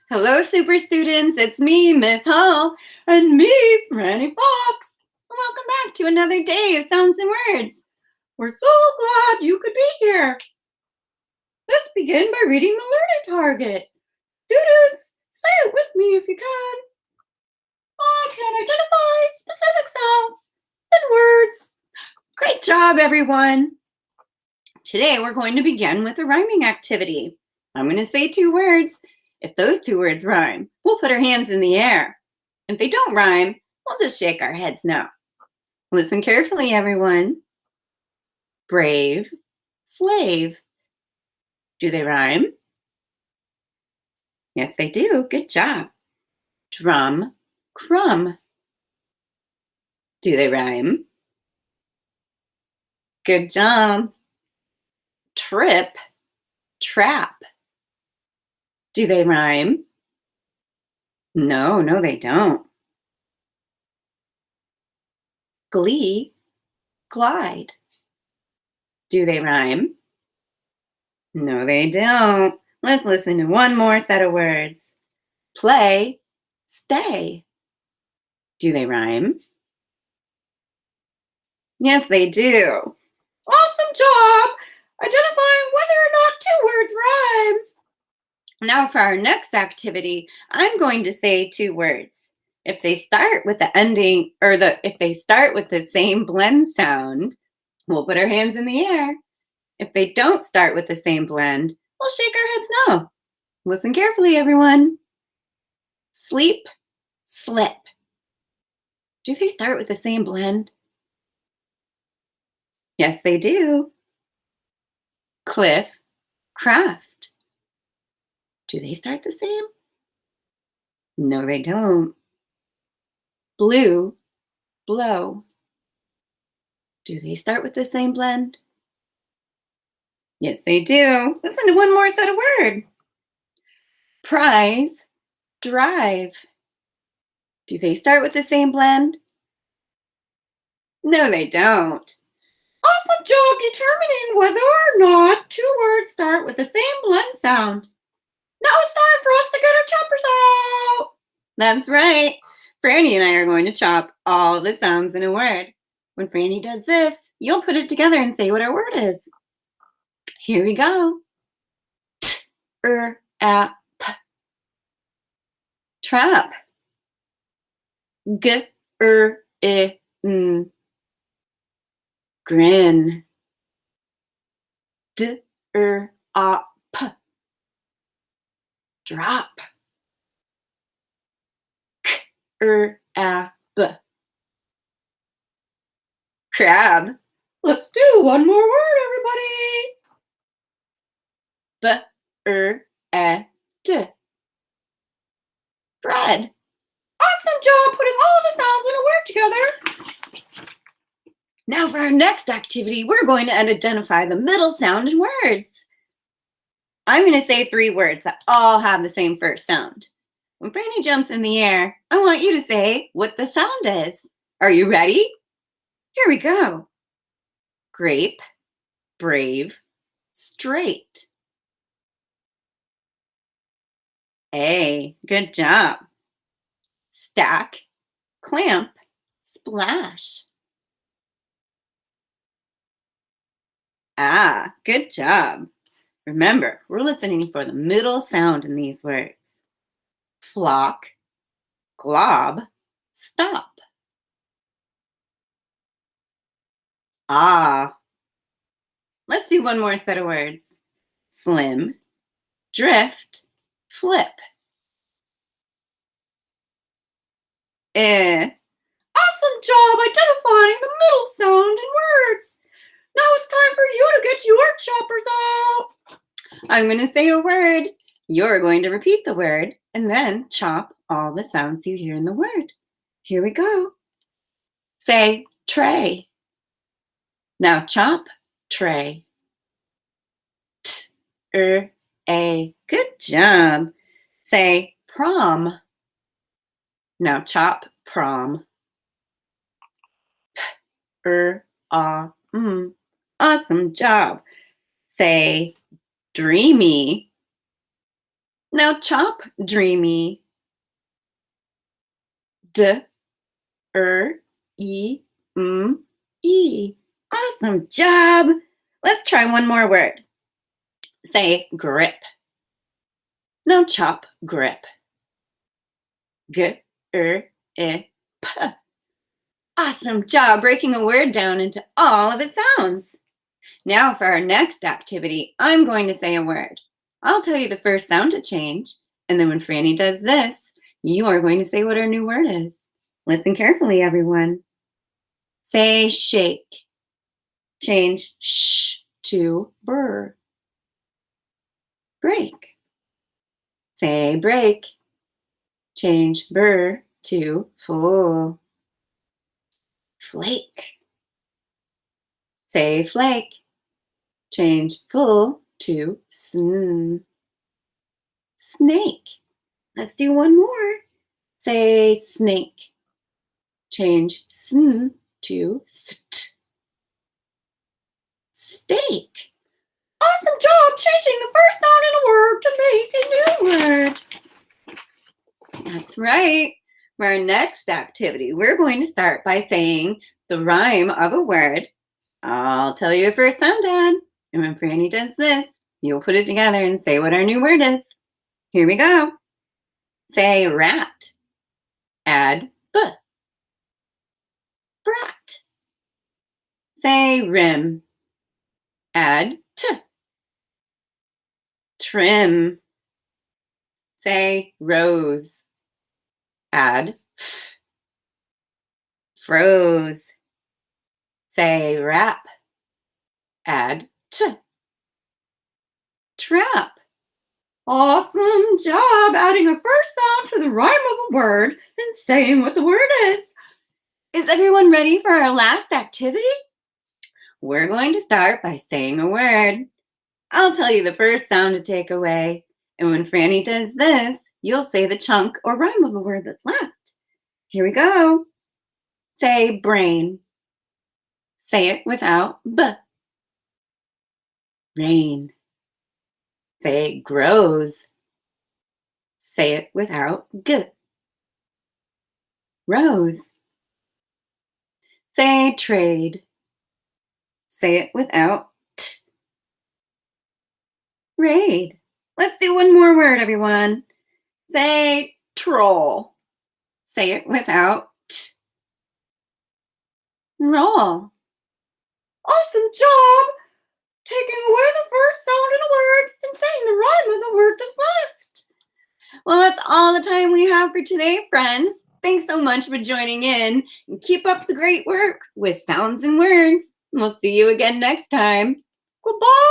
Hello, super students. It's me, Miss Hull, and me, Franny Fox. Welcome back to another day of Sounds and Words. We're so glad you could be here. Let's begin by reading the learning target. Students, say it with me if you can. I can identify specific sounds and words. Great job, everyone. Today, we're going to begin with a rhyming activity. I'm going to say 2 words. If those 2 words rhyme, we'll put our hands in the air. If they don't rhyme, we'll just shake our heads no. Listen carefully, everyone. Brave, slave. Do they rhyme? Yes, they do. Good job. Drum, crumb. Do they rhyme? Good job. Trip, trap. Do they rhyme? No, they don't. Glee, glide. Do they rhyme? No, they don't. Let's listen to one more set of words. Play, stay. Do they rhyme? Yes, they do. Awesome job identifying whether or not 2 words rhyme. Now for our next activity, I'm going to say 2 words. If they start with the ending, if they start with the same blend sound, we'll put our hands in the air. If they don't start with the same blend, we'll shake our heads no. Listen carefully, everyone. Sleep, slip. Do they start with the same blend? Yes, they do. Cliff, craft. Do they start the same? No, they don't. Blue, blow. Do they start with the same blend? Yes, they do. Listen to one more set of words. Prize, drive. Do they start with the same blend? No, they don't. Awesome job determining whether or not 2 words start with the same blend sound. Now it's time for us to get our choppers out. That's right. Franny and I are going to chop all the sounds in a word. When Franny does this, you'll put it together and say what our word is. Here we go. T-r-a-p. Trap. G-r-i-n. Grin. D-r-a-p. Drop. K-r-a-b. Crab. Let's do one more word, everybody. B-r-e-d. Bread. Awesome job putting all the sounds in a word together. Now for our next activity, we're going to identify the middle sound in words. I'm going to say 3 words that all have the same first sound. When Franny jumps in the air, I want you to say what the sound is. Are you ready? Here we go. Grape, brave, straight. A, good job. Stack, clamp, splash. Ah, good job. Remember, we're listening for the middle sound in these words. Flock, glob, stop. Ah. Let's do one more set of words. Slim, drift, flip. Awesome job identifying the middle sound in words. Now it's time for you to get your choppers out. I'm going to say a word. You're going to repeat the word and then chop all the sounds you hear in the word. Here we go. Say tray. Now chop tray. T-r-a. Good job. Say prom. Now chop prom. P-r-a-m. Awesome job. Say dreamy. Now chop, dreamy. D, E, E. Awesome job. Let's try one more word. Say grip. Now chop, grip. G, P. Awesome job breaking a word down into all of its sounds. Now for our next activity, I'm going to say a word. I'll tell you the first sound to change, and then when Franny does this, you are going to say what our new word is. Listen carefully, everyone. Say shake. Change sh to brr. Break. Say break. Change brr to full. Flake. Say flake. Change full to sn. Snake. Let's do one more. Say snake. Change sn to st. Steak. Awesome job changing the first sound in a word to make a new word. That's right. For our next activity, we're going to start by saying the rhyme of a word. I'll tell you a first sound, Dad. And when Franny does this, you'll put it together and say what our new word is. Here we go. Say rat. Add b. Brat. Say rim. Add t. Trim. Say rose. Add f. Froze. Say wrap. Add t. Trap. Awesome job adding a first sound to the rhyme of a word and saying what the word is. Is everyone ready for our last activity? We're going to start by saying a word. I'll tell you the first sound to take away, and when Franny does this, you'll say the chunk or rhyme of the word that's left. Here we go. Say brain. Say it without b. Rain. Say grows. Say it without g. Rose. Say trade. Say it without t. Raid. Let's do one more word, everyone. Say troll. Say it without t. Roll. Awesome job taking away the first sound in a word and saying the rhyme of the word that's left. Well, that's all the time we have for today, friends. Thanks so much for joining in, and keep up the great work with sounds and words. We'll see you again next time. Goodbye.